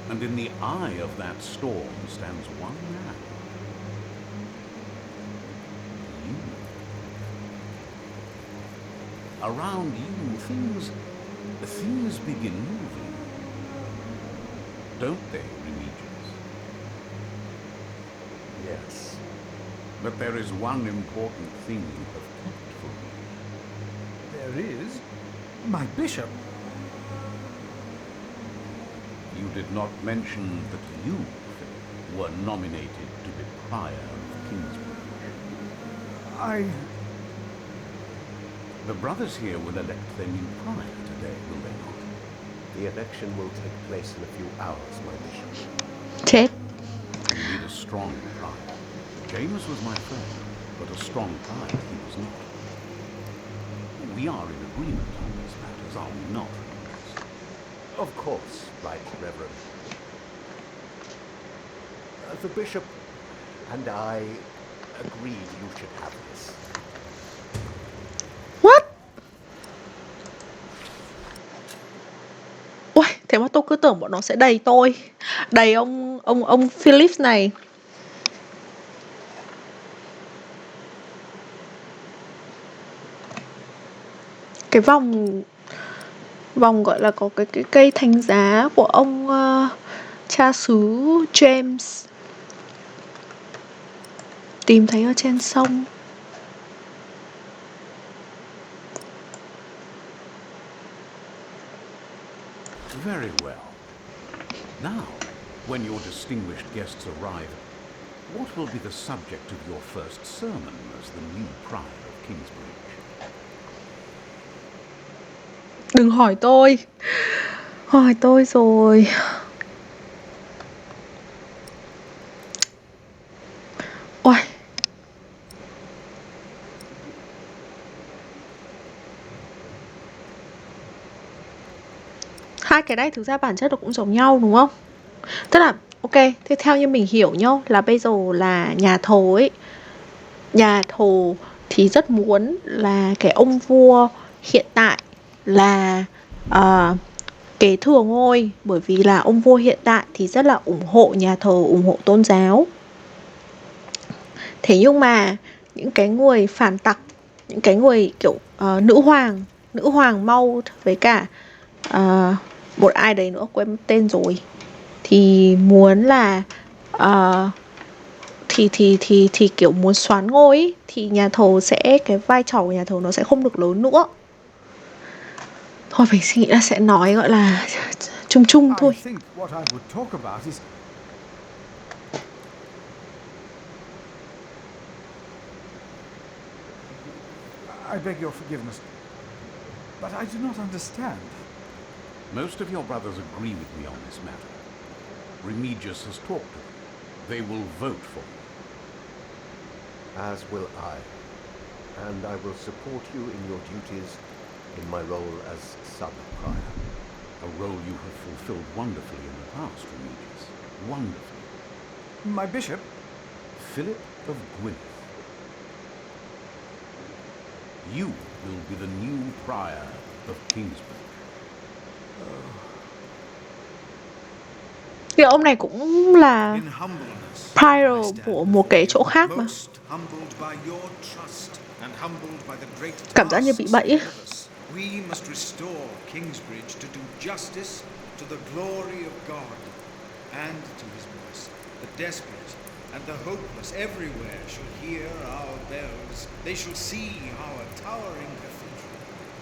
And in the eye of that storm stands one man. You. Around you, things begin moving. don't they, Remigius? Yes. But there is one important thing you have kept from me. There is my bishop. You did not mention that you, Philip, were nominated to be prior of Kingsbridge. The brothers here will elect their new prior today, will they not? The election will take place in a few hours, my bishop. Chết. You need a strong prior. James was my friend, but a strong prior he was not. We are in agreement on these matters, are we not? Of course, Right Reverend. The bishop and I agreed you should have this. What? Ui, thế mà tôi cứ tưởng bọn nó sẽ đầy tôi, đầy ông Philip này. Cái vòng gọi là có cái cây thánh giá của ông cha xứ James, tìm thấy ở trên sông. Very well. Now, when your distinguished guests arrive, what will be the subject of your first sermon as the new prior of Kingsbridge? Đừng hỏi tôi. Hỏi tôi rồi. Ôi. Hai cái này thực ra bản chất nó cũng giống nhau đúng không? Tức là ok, thế theo như mình hiểu nhá, là bây giờ là nhà thờ ấy, nhà thờ thì rất muốn là cái ông vua hiện tại là kế thừa ngôi, bởi vì là ông vua hiện tại thì rất là ủng hộ nhà thờ, ủng hộ tôn giáo. Thế nhưng mà những cái người phản tặc, những cái người kiểu nữ hoàng mau với cả một ai đấy nữa quên tên rồi, thì muốn là thì kiểu muốn soán ngôi ý, thì nhà thờ sẽ, cái vai trò của nhà thờ nó sẽ không được lớn nữa. Thôi mình suy nghĩ là sẽ nói gọi là chung chung thôi. I beg your forgiveness, but I do not understand. Most of your brothers agree with me on this matter. Remigius has talked to them. They will vote for me. As will I. And I will support you in your duties in my role as sub-prior. A role you have fulfilled wonderfully in the past, Remigius. Wonderfully. My bishop? Philip of Gwynedd. You will be the new prior of Kingsbridge. Thì ông này cũng là prior của một cái chỗ khác mà. Cảm giác như bị bẫy ấy. We must restore Kingsbridge to do justice to the glory of God and to his voice. The desperate and the hopeless everywhere shall hear our bells. They shall see our towering cathedral.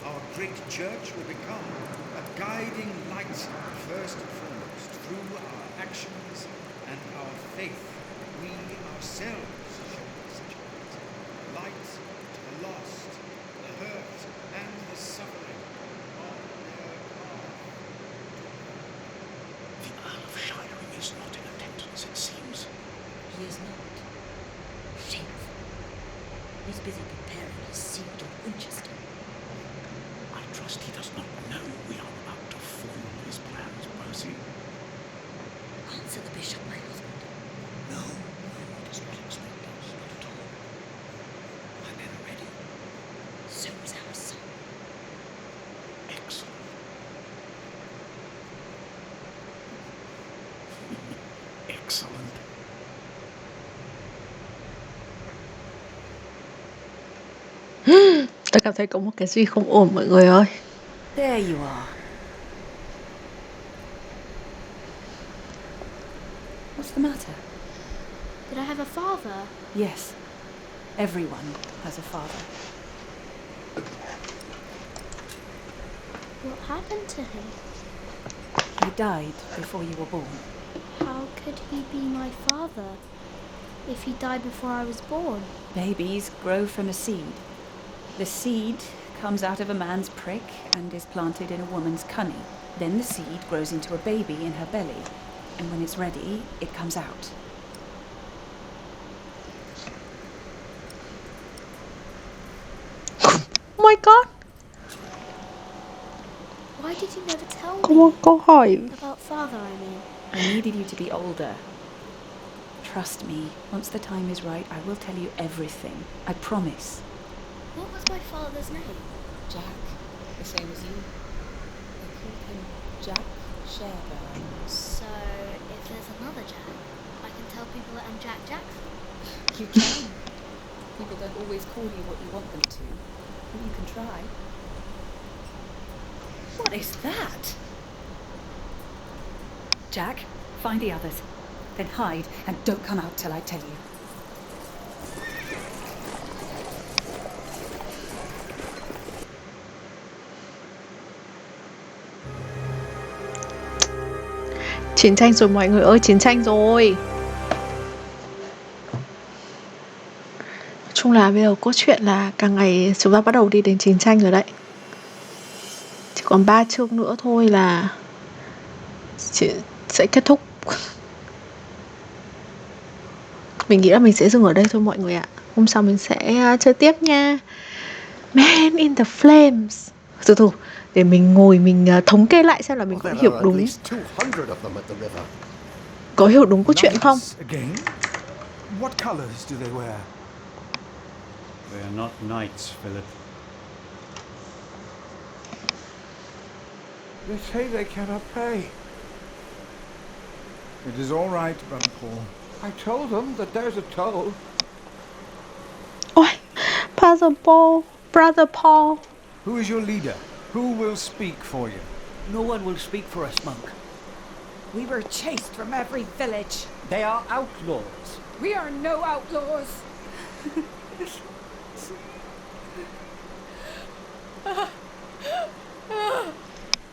Our great church will become a guiding light, first and foremost, through our actions and our faith. We ourselves shall be such a light to the lost, the hurt, and the suffering on their path. The Earl of Shiring is not in attendance, it seems. He is not. Shameful. He's busy preparing his siege of Winchester. I trust he does not know we are about to foil his plans, Percy. Answer the bishop, my husband. No, he does not expect us, not at all. My men are ready. So is our son. Excellent. Excellent. Tôi cảm thấy có một cái gì không ổn mọi người ơi. There you are. the matter? Did I have a father? Yes. Everyone has a father. What happened to him? He died before you were born. How could he be my father if he died before I was born? Babies grow from a seed. The seed comes out of a man's prick and is planted in a woman's cunny. Then the seed grows into a baby in her belly, and when it's ready, it comes out. Oh my god. Why did you never tell Có một me? câu hỏi. About father, I mean. I needed you to be older. Trust me, once the time is right, I will tell you everything. I promise. What was my father's name? Jack, the same as you. They called him Jack Sherburne. So, if there's another Jack, I can tell people that I'm Jack Jackson. You can. People don't always call you what you want them to, but you can try. What is that? Jack, find the others. Then hide and don't come out till I tell you. Chiến tranh rồi mọi người ơi, chiến tranh rồi. Nói chung là bây giờ cốt truyện là càng ngày chúng ta bắt đầu đi đến chiến tranh rồi đấy. Chỉ còn 3 chương nữa thôi là sẽ kết thúc. Mình nghĩ là mình sẽ dừng ở đây thôi mọi người ạ. Hôm sau mình sẽ chơi tiếp nha. Man in the Flames. Từ để mình ngồi mình thống kê lại xem là mình có hiểu đúng. Có hiểu đúng cốt truyện không? Again? What colors do they wear? They are not knights, Philip. They say they cannot pay. It is all right, Brother Paul. I told them that there's a toll. Ôi, Brother Paul. Who is your leader? Who will speak for you? No one will speak for us, monk. We were chased from every village. They are outlaws. We are no outlaws.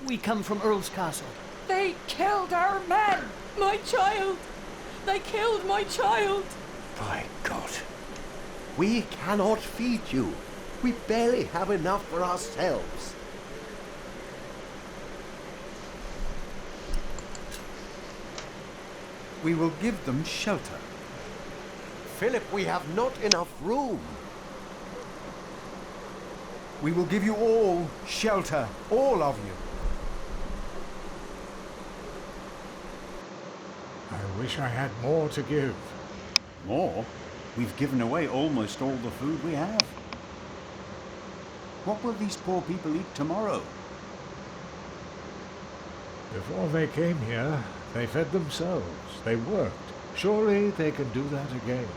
We come from Earl's Castle. They killed our men. My child! They killed my child! By God. We cannot feed you. We barely have enough for ourselves. We will give them shelter. Philip, we have not enough room. We will give you all shelter, all of you. I wish I had more to give. More? We've given away almost all the food we have. What will these poor people eat tomorrow? Before they came here, they fed themselves. They worked. Surely they can do that again.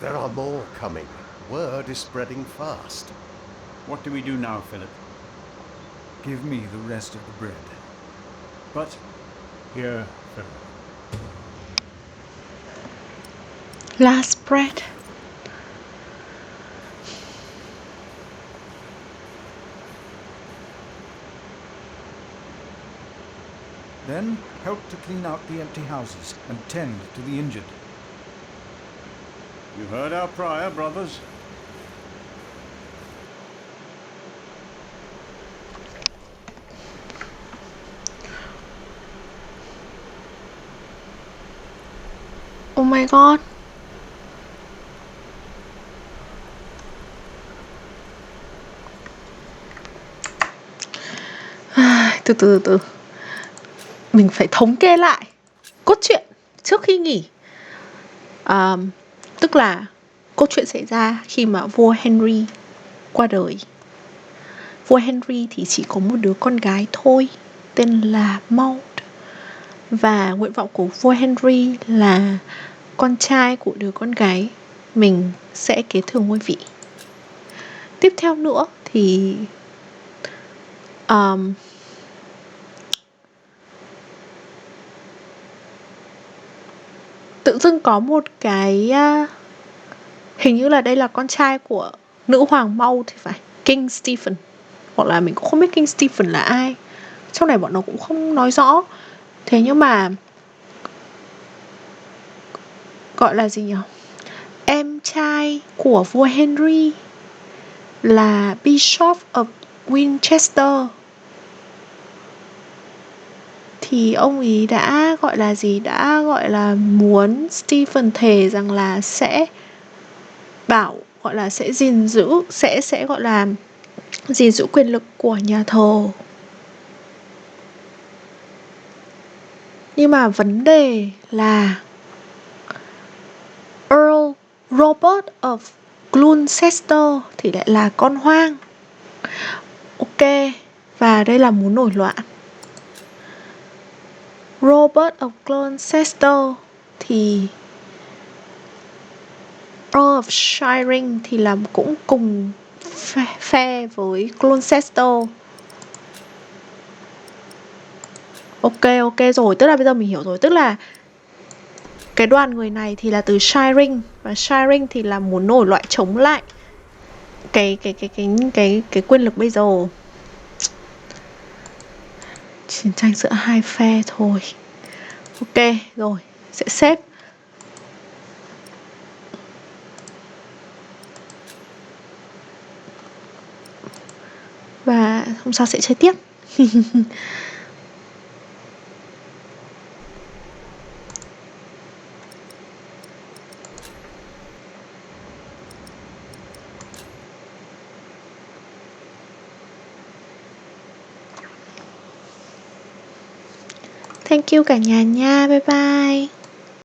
There are more coming. Word is spreading fast. What do we do now, Philip? Give me the rest of the bread. But... Here, Philip. Last bread. Then help to clean out the empty houses and tend to the injured. You heard our prior, brothers. Oh my god. Từ. Mình phải thống kê lại cốt truyện trước khi nghỉ. Tức là cốt truyện xảy ra khi mà vua Henry qua đời. Vua Henry thì chỉ có một đứa con gái thôi, tên là Maud. Và nguyện vọng của vua Henry là con trai của đứa con gái mình sẽ kế thừa ngôi vị. Tiếp theo nữa thì tự dưng có một cái hình như là đây là con trai của nữ hoàng Mau thì phải, King Stephen, hoặc là mình cũng không biết King Stephen là ai, trong này bọn nó cũng không nói rõ. Thế nhưng mà gọi là gì nhỉ, em trai của vua Henry là Bishop of Winchester, thì ông ý đã gọi là gì, đã gọi là muốn Stephen thề rằng là sẽ gọi là sẽ gìn giữ, sẽ gọi là gìn giữ quyền lực của nhà thờ. Nhưng mà vấn đề là Earl Robert of Gloucester thì lại là con hoang. Ok, và đây là muốn nổi loạn. Robert of Gloucester thì Earl of Shiring thì là cũng cùng phe với Gloucester. Ok rồi, tức là bây giờ mình hiểu rồi, tức là cái đoàn người này thì là từ Shiring, và Shiring thì là muốn nổi loạn chống lại cái quyền lực bây giờ. Chiến tranh giữa hai phe thôi. Ok rồi, sẽ xếp. Và hôm sau sẽ chơi tiếp. Thank you cả nhà nha, bye bye.